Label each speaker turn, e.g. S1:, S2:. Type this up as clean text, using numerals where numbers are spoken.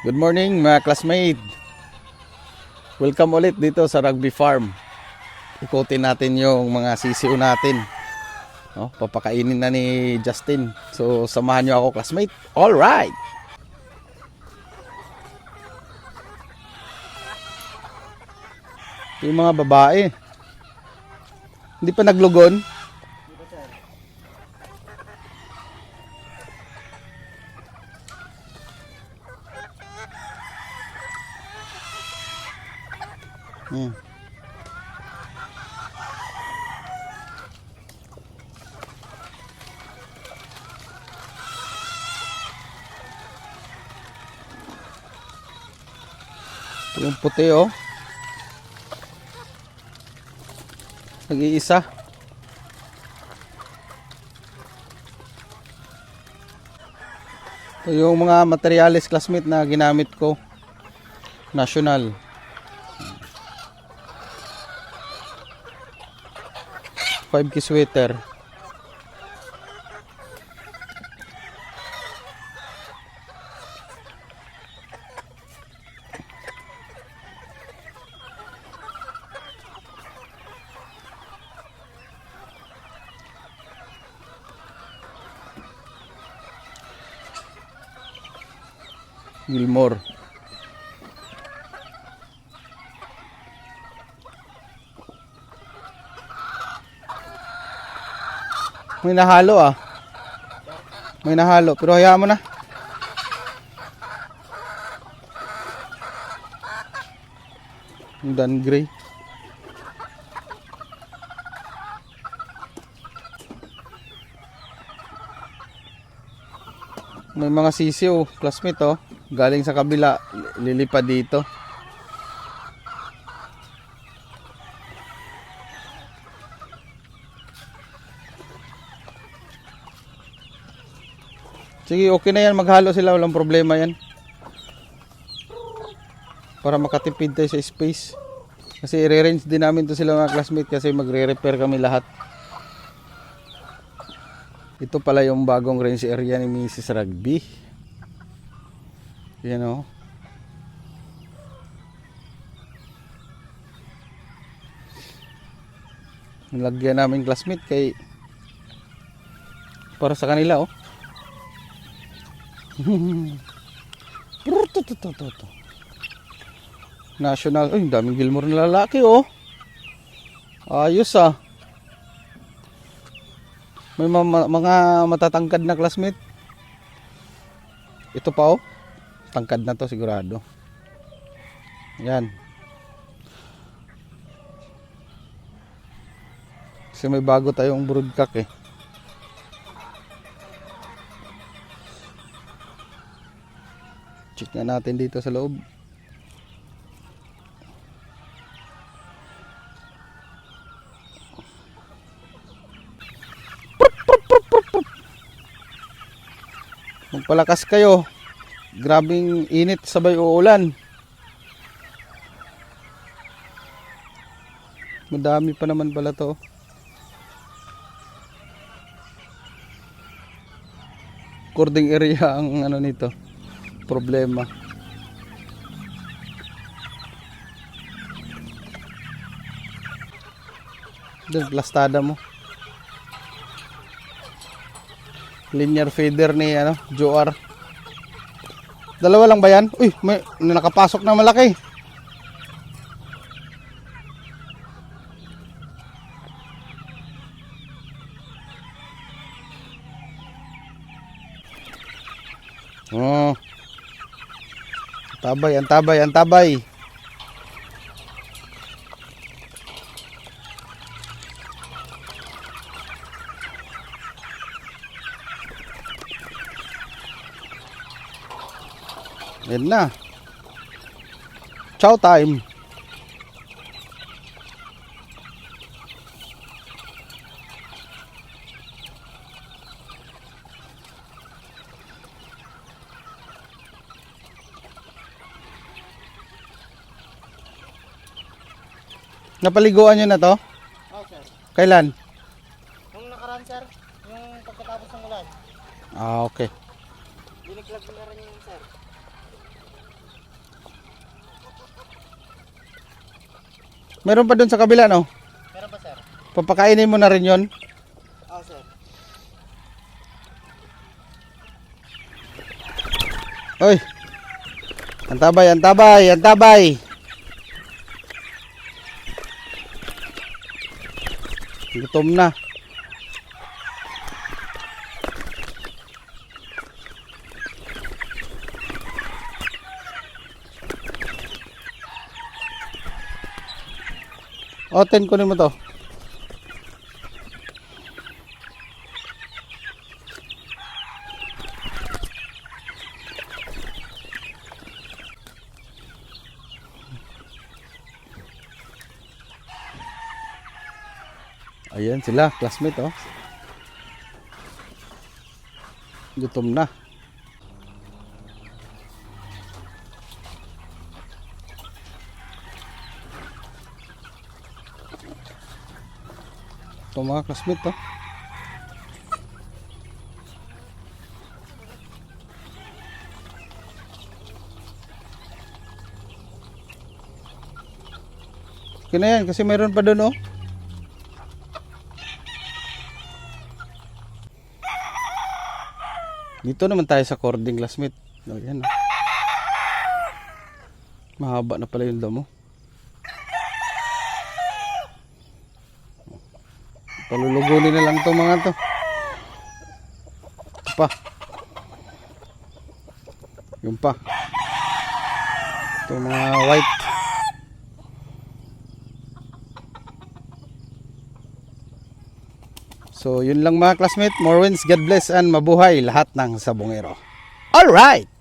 S1: Good morning mga classmate. Welcome ulit dito sa Rugby Farm. Ikutin natin yung mga sisiw natin. No, papakainin na ni Justin. So samahan nyo ako classmate. All right. Ito yung mga babae. Hindi pa naglugon. Hmm. Ito yung puti oh. Nag-iisa. Ito yung mga materials classmate na ginamit ko. National. Five key sweater. Gilmore. May nahalo ah. May nahalo pero hayaan mo na. Dan gray. May mga sisiw, classmate oh. Galing sa kabila, lilipad dito. Sige, okay na yan. Maghalo sila. Walang problema yan. Para makatipid tayo sa space. Kasi i-range din namin to sila mga classmate. Kasi magre-repair kami lahat. Ito pala yung bagong range area ni Mrs. Rugby. Yan o. Nilagyan namin classmate kay para sa kanila oh. National, ay daming Gilmore na lalaki oh. Ayos ah. May mga matatangkad na classmate. Ito pa oh. Tangkad na to sigurado. Yan. Kasi may bago tayong broodcock eh. Check na natin dito sa loob. Magpalakas kayo. Grabing init sabay uulan. Madami pa naman pala to. Cording area ang ano nito. Problema. Doon plastada mo. Linear feeder ni ano, Joar. Dalawa lang ba yan? Uy, may nakapasok na malaki. Oh. Tabay, ang tabay, ang tabay. Yan na. Chow time. Napaliguan nyo na to?
S2: Oo, sir.
S1: Kailan?
S2: Nung nakaraan, sir, yung pagkatapos ng ulan.
S1: Ah, okay.
S2: Biniglag ko na rin yung sir.
S1: Meron pa dun sa kabila, no?
S2: Meron pa sir?
S1: Papakainin mo na rin yon.
S2: Oo sir.
S1: Oy. Antabay, antabay, antabay. Gutom na. Oten, kunin mo to. Ayan sila, classmate oh. Gutom na. Ito mga classmate oh. Okay na yan kasi mayroon pa doon oh. Dito naman tayo sa cording classmate. Ayan. Mahaba na pala yung damo. Palulugunin na lang itong mga to. Ito pa. Yung pa. Itong mga white. So, yun lang mga classmate. More wins, God bless, and mabuhay lahat ng sabongero. Alright!